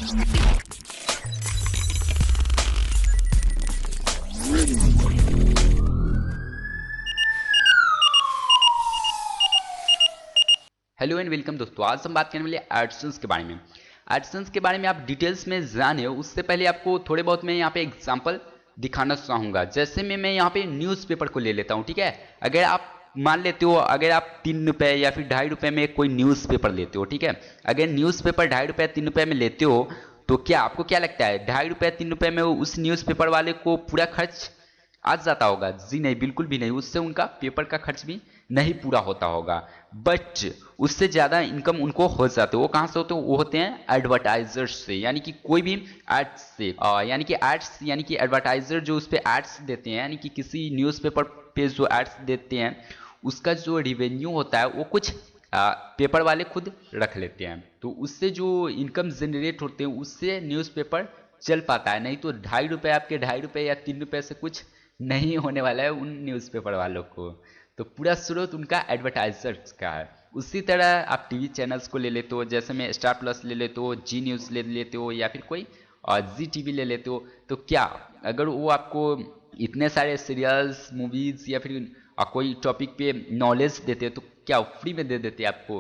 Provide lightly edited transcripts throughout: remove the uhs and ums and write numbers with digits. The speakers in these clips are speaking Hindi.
हेलो एंड वेलकम दोस्तों, आज हम बात करने वाले एडसेंस के बारे में। एडसेंस के बारे में आप डिटेल्स में जाने उससे पहले आपको थोड़े बहुत मैं यहाँ पे एग्जांपल दिखाना चाहूँगा। जैसे मैं यहाँ पे न्यूज़पेपर को ले लेता हूँ, ठीक है। अगर आप मान लेते हो, अगर आप 3 रुपये या फिर 2.5 रुपये में कोई न्यूज़पेपर लेते हो, ठीक है। अगर न्यूज़पेपर 2.5 रुपये 3 रुपये में लेते हो तो क्या आपको क्या लगता है 2.5 रुपये 3 रुपये में उस न्यूज़पेपर वाले को पूरा खर्च आ जाता होगा? जी नहीं, बिल्कुल भी नहीं। उससे उनका पेपर का खर्च भी नहीं पूरा होता होगा, बट उससे ज़्यादा इनकम उनको हो जाते हैं। वो कहाँ से होते हैं? वो होते हैं एडवर्टाइजर्स से, यानी कि कोई भी एड्स से। यानी कि एड्स, यानी कि एडवर्टाइजर जो उस पर एड्स देते हैं, यानी कि किसी न्यूज़पेपर पे जो एड्स देते हैं उसका जो रिवेन्यू होता है वो कुछ पेपर वाले खुद रख लेते हैं। तो उससे जो इनकम जनरेट होते हैं उससे न्यूज़पेपर चल पाता है। नहीं तो 2.5 रुपये, आपके 2.5 रुपये या 3 रुपये से कुछ नहीं होने वाला है उन न्यूज़पेपर वालों को। तो पूरा स्रोत उनका एडवर्टाइजर्स का है। उसी तरह आप टीवी चैनल्स को ले लेते हो, जैसे मैं स्टार प्लस ले लेते हो, जी न्यूज़ ले लेते हो, या फिर कोई जी टीवी ले लेते हो। तो क्या अगर वो आपको इतने सारे सीरियल्स, मूवीज़ या फिर कोई टॉपिक पे नॉलेज देते हैं तो क्या फ्री में दे देते हैं आपको?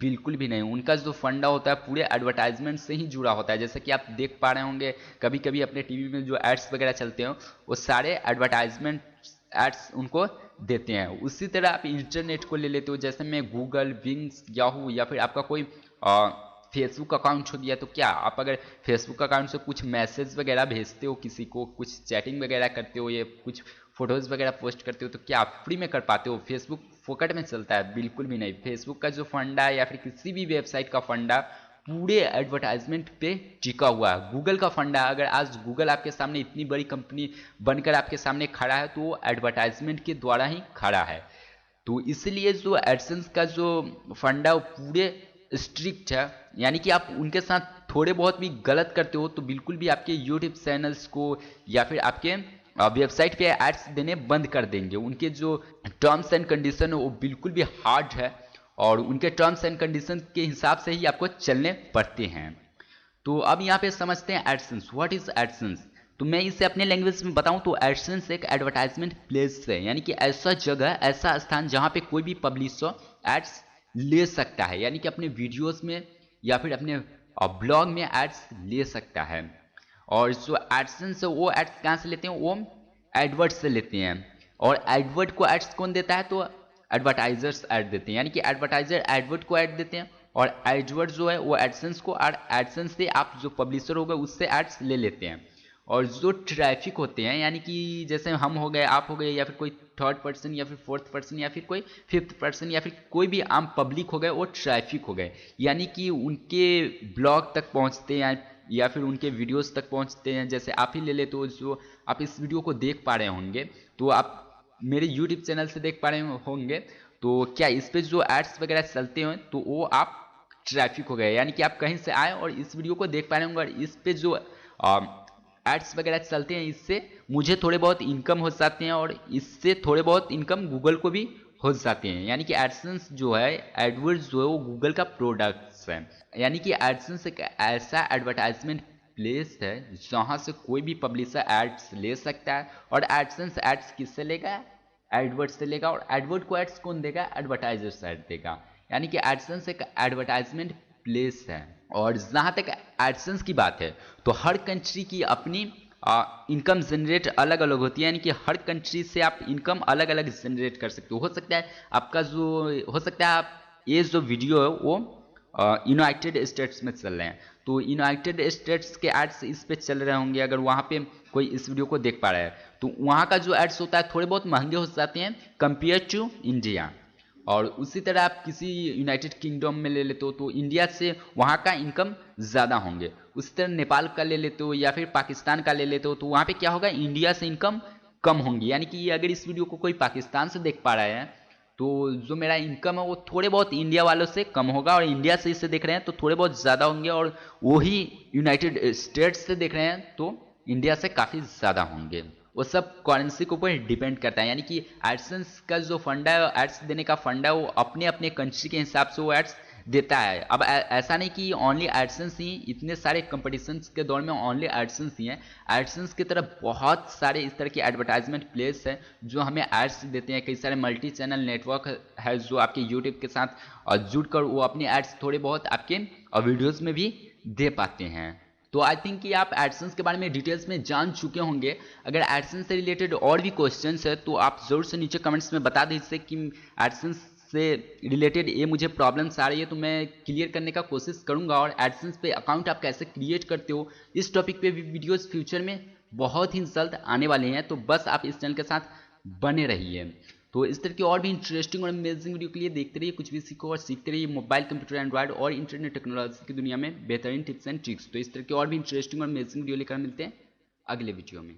बिल्कुल भी नहीं। उनका जो फंडा होता है पूरे एडवर्टाइजमेंट से ही जुड़ा होता है। जैसे कि आप देख पा रहे होंगे कभी कभी अपने टीवी में जो एड्स वगैरह चलते हैं वो सारे एडवर्टाइजमेंट एड्स उनको देते हैं। उसी तरह आप इंटरनेट को ले लेते हो, जैसे मैं गूगल, विंग्स, याहू या फिर आपका कोई फेसबुक अकाउंट हो गया। तो क्या आप अगर फेसबुक अकाउंट से कुछ मैसेज वगैरह भेजते हो किसी को, कुछ चैटिंग वगैरह करते हो या कुछ फोटोज़ वगैरह पोस्ट करते हो तो क्या आप फ्री में कर पाते हो? फेसबुक फोकट में चलता है? बिल्कुल भी नहीं। फेसबुक का जो फंडा है या फिर किसी भी वेबसाइट का फंडा पूरे एडवर्टाइजमेंट पे टिका हुआ है। गूगल का फंडा, अगर आज गूगल आपके सामने इतनी बड़ी कंपनी बनकर आपके सामने खड़ा है तो वो एडवर्टाइजमेंट के द्वारा ही खड़ा है। तो इसलिए जो एडसेंस का जो फंडा वो पूरे स्ट्रिक्ट है। यानी कि आप उनके साथ थोड़े बहुत भी गलत करते हो तो बिल्कुल भी आपके यूट्यूब चैनल्स को या फिर आपके वेबसाइट पे एड्स देने बंद कर देंगे। उनके जो टर्म्स एंड कंडीशन है वो बिल्कुल भी हार्ड है और उनके टर्म्स एंड कंडीशन के हिसाब से ही आपको चलने पड़ते हैं। तो अब यहाँ पे समझते हैं एडसेंस। What is AdSense? तो मैं इसे अपने लैंग्वेज में बताऊं तो एडसेंस एक एडवर्टाइजमेंट प्लेस है, यानी कि ऐसा जगह, ऐसा स्थान जहां पे कोई भी पब्लिशर एड्स ले सकता है, यानी कि अपने वीडियोस में या फिर अपने ब्लॉग में एड्स ले सकता है। और जो एडसेंस है वो एड्स कहाँ से लेते हैं? वो एडवर्ड से लेते हैं। और एडवर्ड को एड्स कौन देता है? तो एडवर्टाइजर्स ऐड देते हैं, यानी कि एडवर्टाइजर एडवर्ड को ऐड देते हैं और एडवर्ड जो है वो एडसेंस को, और एडसेंस से आप जो पब्लिशर होगा उससे एड्स ले लेते हैं। और जो ट्रैफिक होते हैं, यानी कि जैसे हम हो गए, आप हो गए, या फिर कोई थर्ड पर्सन या फिर फोर्थ पर्सन या फिर कोई फिफ्थ पर्सन या फिर कोई भी आम पब्लिक हो गए, वो ट्रैफिक हो गए। यानी कि उनके ब्लॉग तक पहुंचते हैं या फिर उनके वीडियोस तक पहुंचते हैं। जैसे आप ही ले ले तो जो आप इस वीडियो को देख पा रहे होंगे तो आप मेरे यूट्यूब चैनल से देख पा रहे होंगे, तो क्या इस पे जो एड्स वगैरह चलते हैं तो वो आप ट्रैफिक हो गए। यानी कि आप कहीं से आए और इस वीडियो को देख पा रहे होंगे और इस पे जो एड्स वगैरह चलते हैं इससे मुझे थोड़े बहुत इनकम हो जाते हैं और इससे थोड़े बहुत इनकम गूगल को भी हो जाते हैं। यानी कि एडसेंस जो है, एडवर्ड्स जो है वो गूगल का प्रोडक्ट्स है। यानी कि एडसेंस एक ऐसा एडवर्टाइजमेंट प्लेस है जहां से कोई भी पब्लिशर एड्स ले सकता है। और एडसेंस एड्स किससे लेगा? एडवर्ड से लेगा। और एडवर्ड को एड्स कौन देगा? एडवर्टाइजर साइड देगा। यानी कि एडसेंस एक एडवर्टाइजमेंट प्लेस है। और जहां तक एडसेंस की बात है तो हर कंट्री की अपनी इनकम जनरेट अलग अलग होती है। यानी कि हर कंट्री से आप इनकम अलग अलग जनरेट कर सकते हो सकता है आपका जो, हो सकता है आप ये जो वीडियो है वो यूनाइटेड स्टेट्स में चल रहे हैं तो यूनाइटेड स्टेट्स के एड्स इस पे चल रहे होंगे। अगर वहाँ पे कोई इस वीडियो को देख पा रहा है तो वहाँ का जो एड्स होता है थोड़े बहुत महंगे हो जाते हैं कंपेयर टू इंडिया। और उसी तरह आप किसी यूनाइटेड किंगडम में ले लेते हो तो इंडिया से वहाँ का इनकम ज़्यादा होंगे। उसी तरह नेपाल का ले लेते हो या फिर पाकिस्तान का ले लेते हो तो वहाँ पे क्या होगा? इंडिया से इनकम कम होंगी। यानी कि अगर इस वीडियो को कोई पाकिस्तान से देख पा रहा है तो जो मेरा इनकम है वो थोड़े बहुत इंडिया वालों से कम होगा, और इंडिया से इसे देख रहे हैं तो थोड़े बहुत ज़्यादा होंगे, और वही यूनाइटेड स्टेट्स से देख रहे हैं तो इंडिया से काफ़ी ज़्यादा होंगे। वो सब करेंसी के ऊपर डिपेंड करता है। यानी कि एडसेंस का जो फंडा है, एड्स देने का फंडा है, वो अपने अपने कंट्री के हिसाब से वो एड्स देता है। अब ऐसा नहीं कि ओनली एडसेंस ही, इतने सारे कंपटीशंस के दौर में ओनली एडसेंस ही है, एडसेंस की तरफ बहुत सारे इस तरह के एडवर्टाइजमेंट प्लेस है जो हमें एड्स देते हैं। कई सारे मल्टी चैनल नेटवर्क है जो आपके यूट्यूब के साथ जुड़कर वो अपने एड्स थोड़े बहुत आपके वीडियोज़ में भी दे पाते हैं। तो आई थिंक कि आप एडसेंस के बारे में डिटेल्स में जान चुके होंगे। अगर एडसेंस से रिलेटेड और भी क्वेश्चंस है तो आप ज़रूर से नीचे कमेंट्स में बता दीजिए कि एडसेंस से रिलेटेड ये मुझे प्रॉब्लम्स आ रही है, तो मैं क्लियर करने का कोशिश करूंगा। और एडसेंस पे अकाउंट आप कैसे क्रिएट करते हो, इस टॉपिक पे भी वीडियोस फ्यूचर में बहुत ही जल्द आने वाले हैं, तो बस आप इस चैनल के साथ बने रहिए। तो इस तरह की और भी इंटरेस्टिंग और अमेजिंग वीडियो के लिए देखते रहिए कुछ भी सीखो और सीखते रहिए मोबाइल, कंप्यूटर, एंड्रॉइड और इंटरनेट टेक्नोलॉजी की दुनिया में बेहतरीन टिप्स एंड ट्रिक्स। तो इस तरह की और भी इंटरेस्टिंग और अमेजिंग वीडियो लेकर मिलते हैं अगले वीडियो में।